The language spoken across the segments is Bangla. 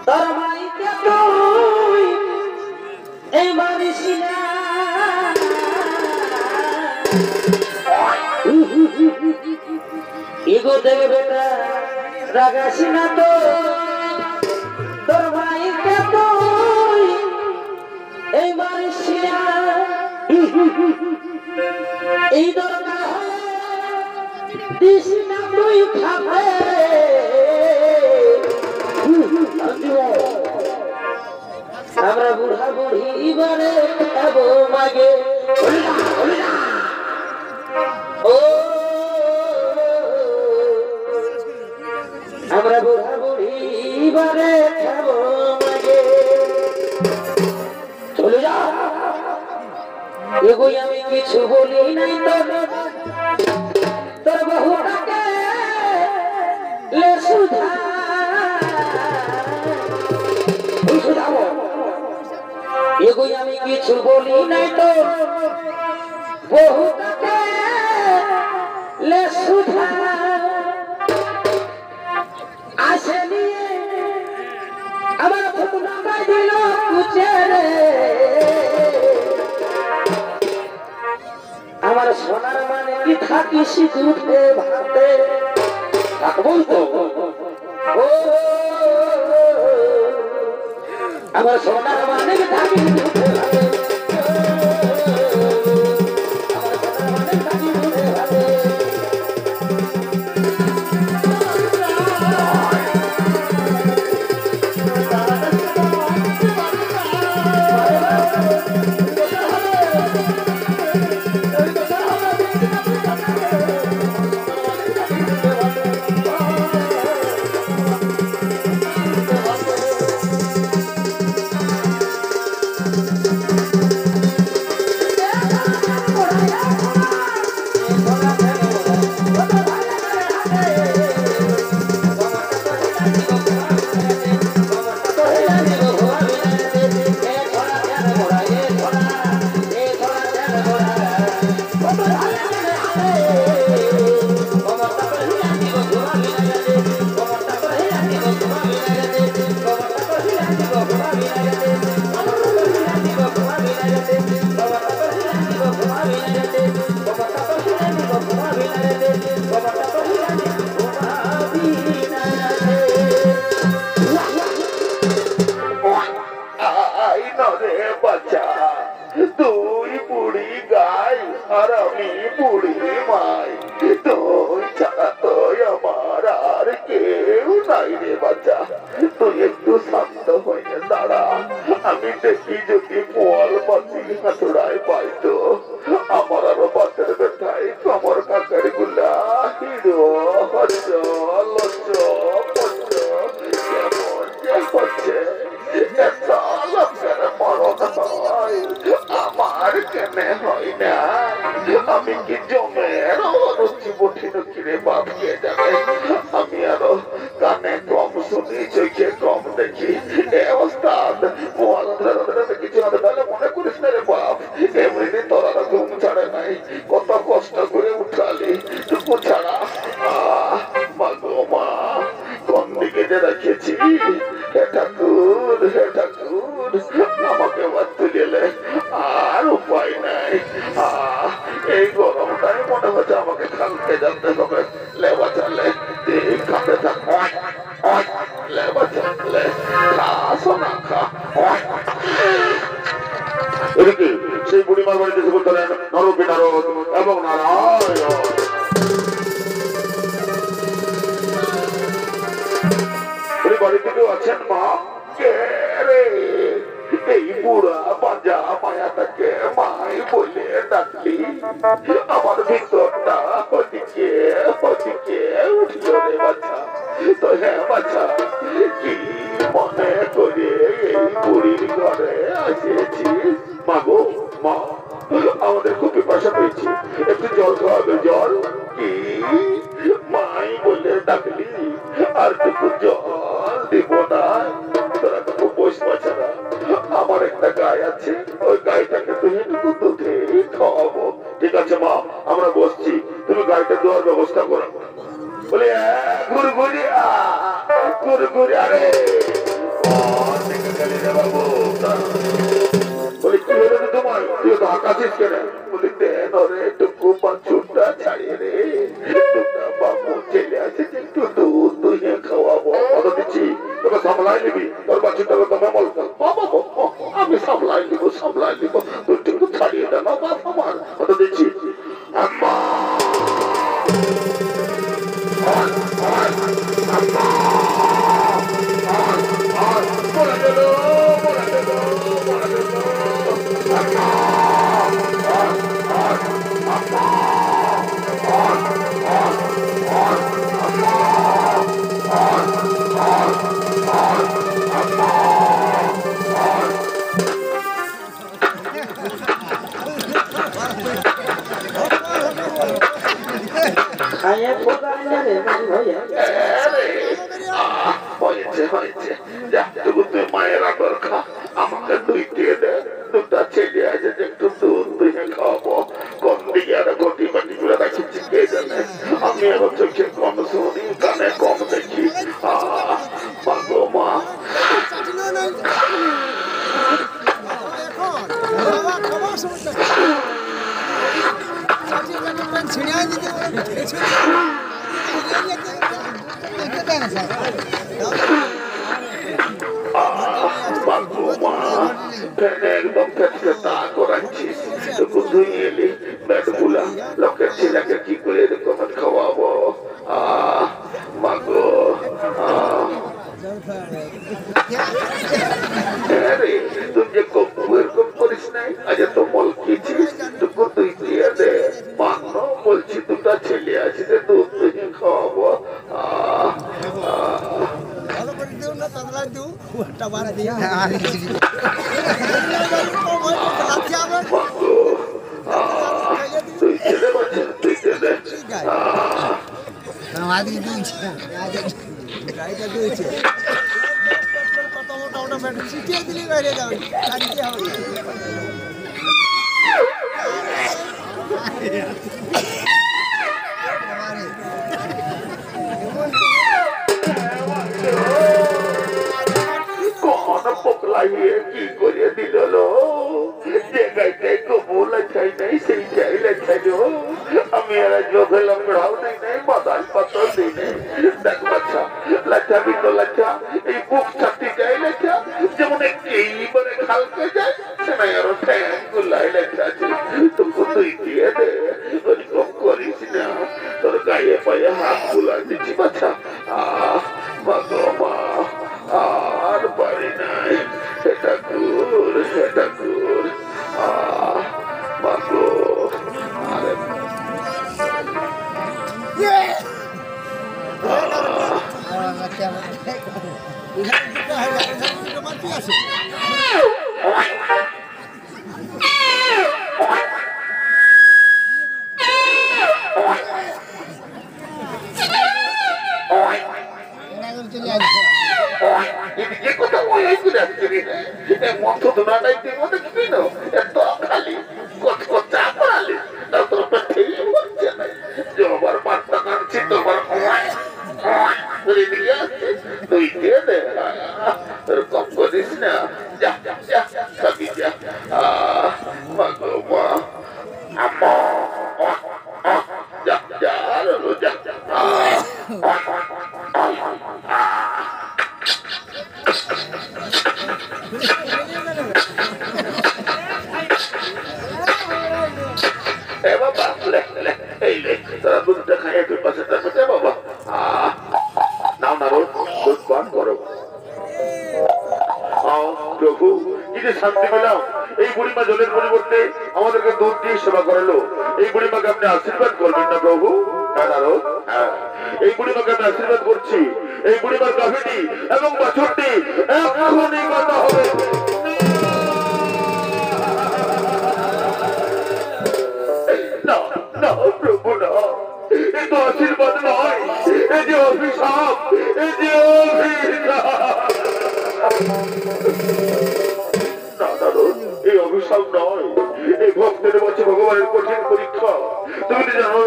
তোর মাইকে তুই এই মারিসিনা ইগো দেবে বেটা রাগাসিনা তো তোর মাইকে তুই এই মারিসিনা এই দরকার হলে দিস না তুই খাবে আমরা বুড়া বুড়ি বারে খাবো মাগে ও আমরা বুড়া বুড়ি বারে খাবো মাগে চলে যা এগোই আমি কিছু বলি নাই তোর বহুটাকে লে সুধা এগোই আমি কিছু বলি নাই তো বহুটাকে লে সুধা আসে নিয়ে আমার ফুটনাটা দিল কুচেরে আমার সোনার মানে কি থাকিস দুধে ভাতে থাকবই তো ও আমার সোনার মানে কি থাকিস দুধে ভাতে সেই বুড়িমার বাড়িতে বলতেন নরকে নারদ এবং নারায়ণ বাড়িতে কেউ আছেন মা এই বুড়া বাজা মায়াটাকে মাই বলে ডাকলি আমার ভিতরটা ওদিকে ওদিকে উঠল রে বাচ্চা তো হ্যাঁ বাচ্চা কি মনে করে এই বুড়ির ঘরে আসিয়েছি মাগো মা আমাদের খুব পিপাসা পেয়েছি একটু জল খাওয়াবে জল কি মাই বলে ডাকলি আর টুকু জল দিব না তোরা তো খুব বস বাচ্চারা আমার একটা গায়ে আছে ওই গাইটাকে তুমি একটু দুধে খাওয়াবো ঠিক আছে মা আমরা বসছি তুমি গাইটা দেওয়ার ব্যবস্থা করো বলে ঘুরঘুরি আরে গেলি রে বাবু? বলি কি হলো রে তোমার? তুই তো আকাশিস কেন? বলি দেন রে টুকু বাছুরটা ছাড়িয়ে রে, দুটা বাবু ছেলে আছে যে একটু দুধ দুইয়ে খাওয়াবো, কথা দিচ্ছি তোকে সামলাই নিবি, তোর বাছুরটাকে তোমার বলতো আমি সামলাই নিব তুই একটু ছাড়িয়ে দে না বাপ আমার, কথা দিচ্ছি। আম্মা মায়ের আদর খা, আমাকে দুই দিয়ে দে, দুটা ছেলে আছে যে একটু দুধ দুইয়ে খাওয়াবো, কোন দিকে আর ঘটি বাটি করে রাখিছি কে জানে, আমি আরো চোখে কম শুনি কানে কম দেখি। মাগো মা একদম ফেটকে তা করাচ্ছিস, একটু ধুয়ে এলি ব্যাটগুলা লোকের ছেলেকে কি করে এরকম খাওয়াবো? মাগো তুই যে এরকম করিস নাই, আজ তো মলকিছিস, টুকু তুই দিয়ে দে, মানো বলছি দুটা ছেলে আছে যে দুধ দুইয়ে খাওয়াবো। তুই ছেলে বাচ্চা তুই দে চিঠিয়ে দিলে বাইরে যাবে কি করে দিল যে গাইতে কবুল চাই নাই সেই চাইলে চাইল, আমি এরা চোখে লম্বড়াও দিই নাই, বাদাল পাতল দিই নাই। দেখ বাচ্চা লাচ্চা দিত লাচ্চা, এই বুক ছাড়তে যাই লাচ্চা, যেমন এইবারে খালকে যায় সেনাই আরো ঠ্যাং গুলাই লাচ্চা আছে, তোকে তুই দিয়ে দে, ওইরকম করিস না, তোর গায়ে পায়ে হাত গুলাই দিচ্ছি বাচ্চা। মাগো মা আর পারি নাই, এটা কুর মাগো আরে শান্তি পেলাম। এই বুড়িমা জলের পরিবর্তে আমাদেরকে দুধ দিয়ে সেবা করালো, এই বুড়িমাকে আপনি আশীর্বাদ করবেন না প্রভু? হ্যাঁ, এই বুড়িমাকে আমি আশীর্বাদ করছি, এই বুড়িমার গাভীটি এবং বাছুরটি এখনই কথা হবে। না না প্রভু না, এ তো আশীর্বাদ নয়, এই যে অভিশাপ, এই যে অভিশাপ। এই অভিশাপ নয়, এই ভক্তের কাছে ভগবানের কঠিন পরীক্ষা। বাবা তুমি তো জানো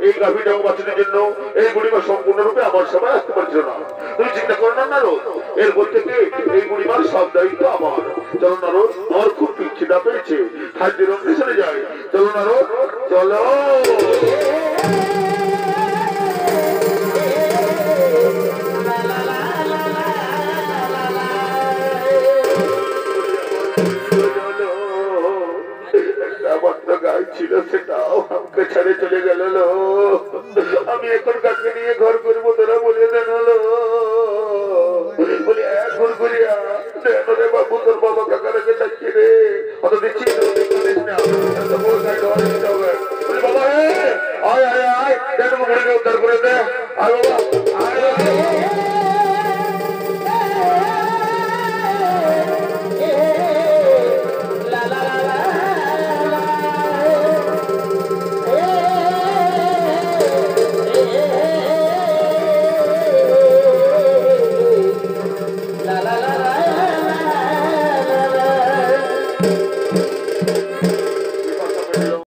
এই গাভীটাও বাঁচানোর জন্য এই বুড়িমা সম্পূর্ণরূপে আমার সবাই আসতে পারছিল না। তুমি চিন্তা করো না নারদ, এরপর থেকে এই বুড়িমার সব দায়িত্ব আমার। চলো নারদ, আমার খুব খিদা পেয়েছে, খাদ্যের অন্বেষণে যাই। চলো নারদ, চলো। গাই ছিল সেটাও আমাকে ছেড়ে চলে গেল। আমি এখন কাকে নিয়ে ঘর করবো তোরা বলে দেন। বলি ঘুরঘুরিয়া দেন রে বাবু, তোর বাবা কাকারাকে ডাকি রে, অত দিচ্ছি বাবা আয় আয় আয়, উদ্ধার করে দে। আয় বাবা।